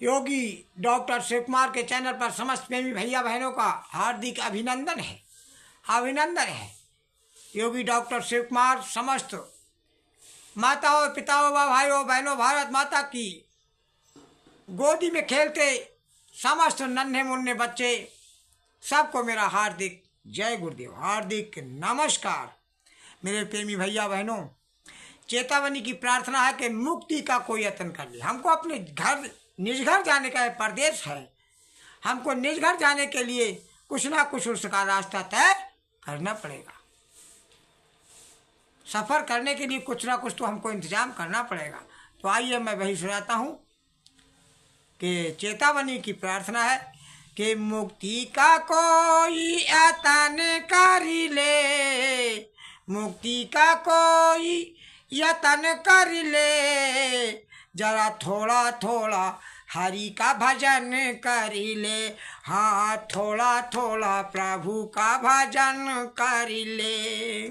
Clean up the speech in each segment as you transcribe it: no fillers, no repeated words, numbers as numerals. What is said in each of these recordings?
योगी doctor Shiv Kumar के channel पर समस्त प्रेमी भैया बहनों का हार्दिक अभिनंदन है। अभिनंदन है। योगी डॉक्टर शिव कुमार समस्त माताओं, पिताओं, भाइयों बहनों, भारत माता की गोदी में खेलते समस्त नन्हे मुन्ने बच्चे सबको मेरा हार्दिक जय गुरुदेव, हार्दिक नमस्कार। मेरे प्रेमी भैया बहनों, चेतावनी की प्रार्थना है कि मुक्ति का कोई यत्न कर ले। हमको अपने घर निज घर जाने का प्रदेश है। हमको निज घर जाने के लिए कुछ ना कुछ उसका रास्ता तय करना पड़ेगा। सफ़र करने के लिए कुछ ना कुछ तो हमको इंतजाम करना पड़ेगा। तो आइए मैं वही सुनाता हूँ कि चेतावनी की प्रार्थना है कि मुक्ति का कोई यत्न कर ले, मुक्ति का कोई यत्न कर ले, जरा थोड़ा थोड़ा हरि का भजन कर ले। हाँ, थोड़ा थोड़ा प्रभु का भजन कर ले।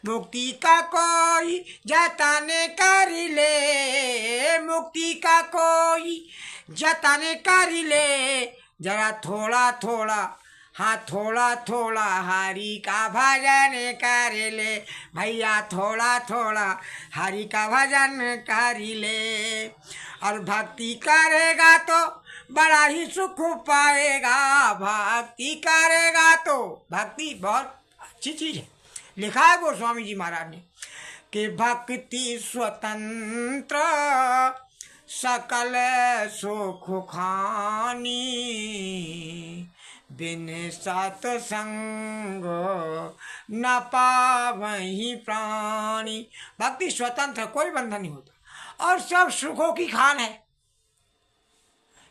मुक्ति का कोई यत्न कर ले, मुक्ति का कोई यत्न कर ले, जरा थोड़ा थोड़ा, हाँ थोड़ा थोड़ा हरि का भजन कर ले। भैया थोड़ा थोड़ा हरि का भजन कर ले। और भक्ति करेगा तो बड़ा ही सुख पाएगा। भक्ति करेगा तो, भक्ति बहुत अच्छी चीज़ है। लिखा है गोस्वामी जी महाराज ने कि भक्ति स्वतंत्र सकल सुख खानी, बिन सत्संग न पावहीं प्राणी। भक्ति स्वतंत्र, कोई बंधन नहीं होता और सब सुखों की खान है।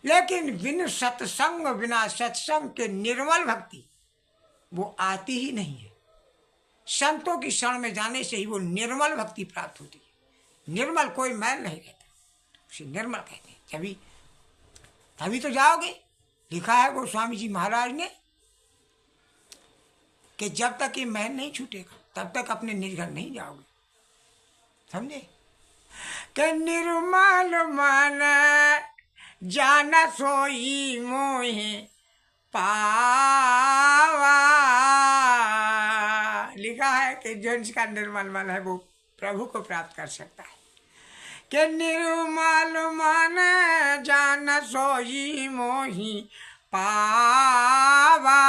लेकिन बिन सत्संग, बिना सत्संग के निर्मल भक्ति वो आती ही नहीं है। संतों की शरण में जाने से ही वो निर्मल भक्ति प्राप्त होती है। निर्मल, कोई मैल नहीं रहता, उसे निर्मल कहते हैं। तभी तो जाओगे। लिखा है गोस्वामी जी महाराज ने कि जब तक ये मैल नहीं छूटेगा तब तक अपने निज घर नहीं जाओगे। समझे? कि निर्मल मन जाना सोई मोहे पावा। लिखा है कि जो जिसका निर्मल मन है वो प्रभु को प्राप्त कर सकता है। कि निर्मल मन जान सोई मोही पावा,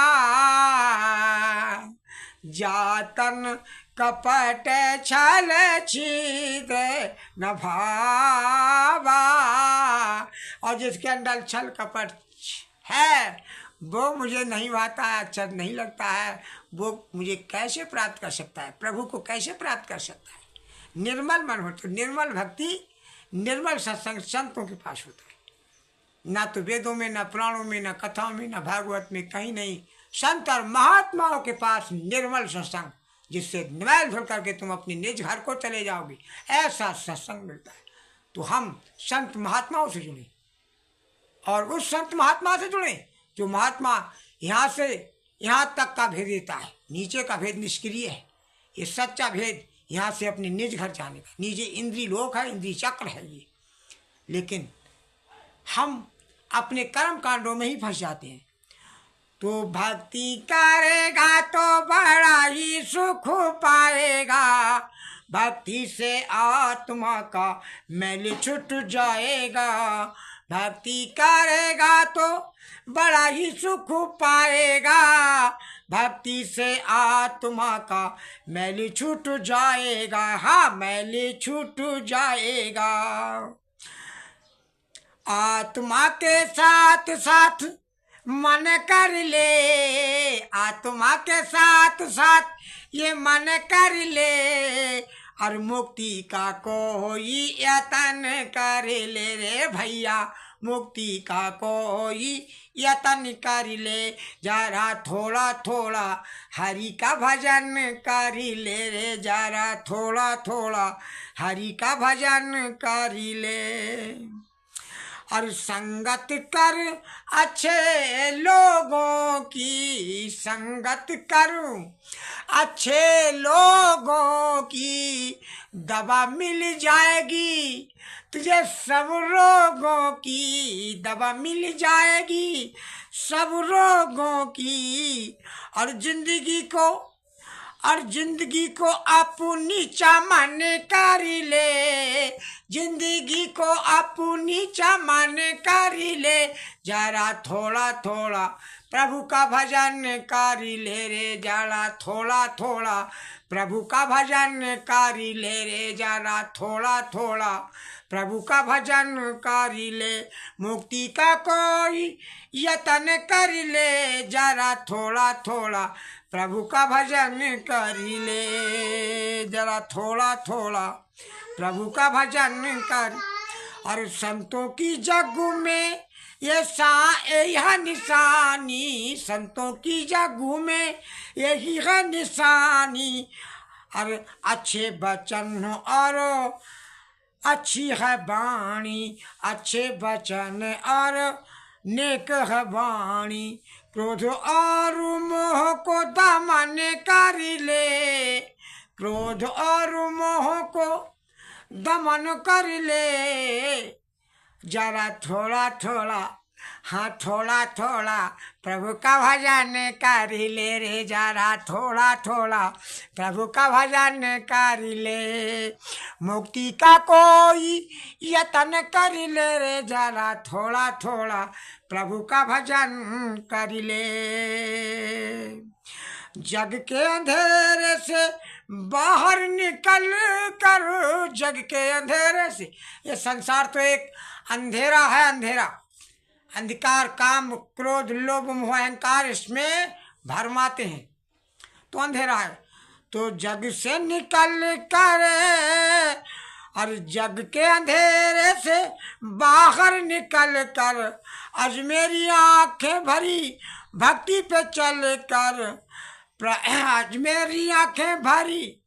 जातन कपट छल छिद्र न भावा। और जिसके अंदर छल कपट है वो मुझे नहीं भाता है, अच्छा नहीं लगता है, वो मुझे कैसे प्राप्त कर सकता है, प्रभु को कैसे प्राप्त कर सकता है? निर्मल मन हो तो निर्मल भक्ति, निर्मल सत्संग संतों के पास होता है। ना तो वेदों में, ना पुराणों में, ना कथाओं में, ना भागवत में, कहीं नहीं। संत और महात्माओं के पास निर्मल सत्संग, जिससे निमैल धुल करके तुम अपने निज घर को चले जाओगे, ऐसा सत्संग मिलता है। तो हम संत महात्माओं से जुड़े और उस संत महात्मा से जुड़े जो महात्मा यहाँ से यहाँ तक का भेद देता है। नीचे का भेद निष्क्रिय है, ये सच्चा भेद यहाँ से अपने निज घर जाने का। नीचे इंद्रिय लोक है, इंद्रिय चक्र है ये। लेकिन हम अपने कर्म कांडों में ही फंस जाते हैं। तो भक्ति करेगा तो बड़ा ही सुख पाएगा। भक्ति से आत्मा का मैल छूट जाएगा। भक्ति करेगा तो बड़ा ही सुख पाएगा। भक्ति से आत्मा का मैल छूट जाएगा। हाँ, मैल छूट जाएगा। आत्मा के साथ साथ मन कर ले, आत्मा के साथ साथ ये मन कर ले। और मुक्ति का कोई यत्न कर ले रे भैया, मुक्ति का कोई यत्न कर ले। जरा थोड़ा थोड़ा हरि का भजन कर ले रे, जरा थोड़ा थोड़ा हरि का भजन कर ले। और संगत कर अच्छे लोगों की, संगत करूं अच्छे लोगों की, दवा मिल जाएगी तुझे सब रोगों की, दवा मिल जाएगी सब रोगों की। और जिंदगी को अपनी चमन कर ले, जिंदगी को अपनी चमन कर ले, जरा थोड़ा थोड़ा प्रभु का भजन कर ले रे, जरा थोड़ा थोड़ा प्रभु का भजन कर ले रे, जरा थोड़ा थोड़ा प्रभु का भजन कर ले। मुक्ति का कोई यतन कर ले, जरा थोड़ा थोड़ा प्रभु का भजन कर ले, जरा थोड़ा थोड़ा प्रभु का भजन कर। और संतों की जग में यही है निशानी, संतों की जग में यही है निशानी। और अच्छे वचन और अच्छी है वाणी, अच्छे वचन और नेक है वाणी। क्रोध और मोह को दमन कर ले, क्रोध और मोह को दमन कर ले, जरा थोड़ा थोड़ा, हाँ थोड़ा थोड़ा प्रभु का भजन कर ले रे, जरा थोड़ा थोड़ा प्रभु का भजन कर ले। मुक्ति का कोई यतन कर ले रे, जरा थोड़ा थोड़ा प्रभु का भजन कर ले। जग के अंधेरे से बाहर निकल कर, जग के अंधेरे से, ये संसार तो एक अंधेरा है, अंधेरा, अंधकार, काम, क्रोध, लोभ, मोह, अहंकार इसमें भरमाते हैं तो अंधेरा है। तो जग से निकल कर, और जग के अंधेरे से बाहर निकल कर, आज मेरी आंखें भरी भक्ति पे चल कर, आज मेरी आंखें भरी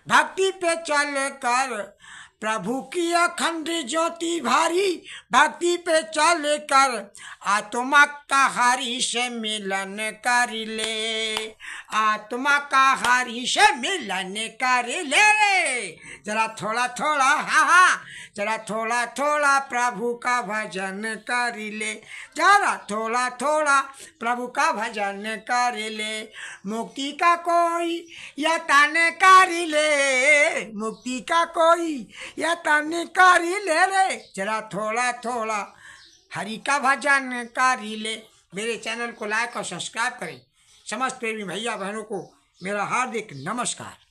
भक्ति पे चल कर, प्रभु की अखंड ज्योति भारी भक्ति पे चल कर, आत्मा का हरि से मिलन कर ले, आत्मा का हरि से मिलन कर ले। जरा थोड़ा थोड़ा, हाँ हाँ, जरा थोड़ा थोड़ा प्रभु का भजन कर ले, जरा थोड़ा थोड़ा प्रभु का भजन कर ले। मुक्ति का कोई यतन कर ले, मुक्ति का कोई यतन कर ले रे, जरा थोड़ा थोड़ा हरि का भजन कर ले। मेरे चैनल को लाइक और सब्सक्राइब करें। समस्त प्रेमी भैया बहनों को मेरा हार्दिक नमस्कार।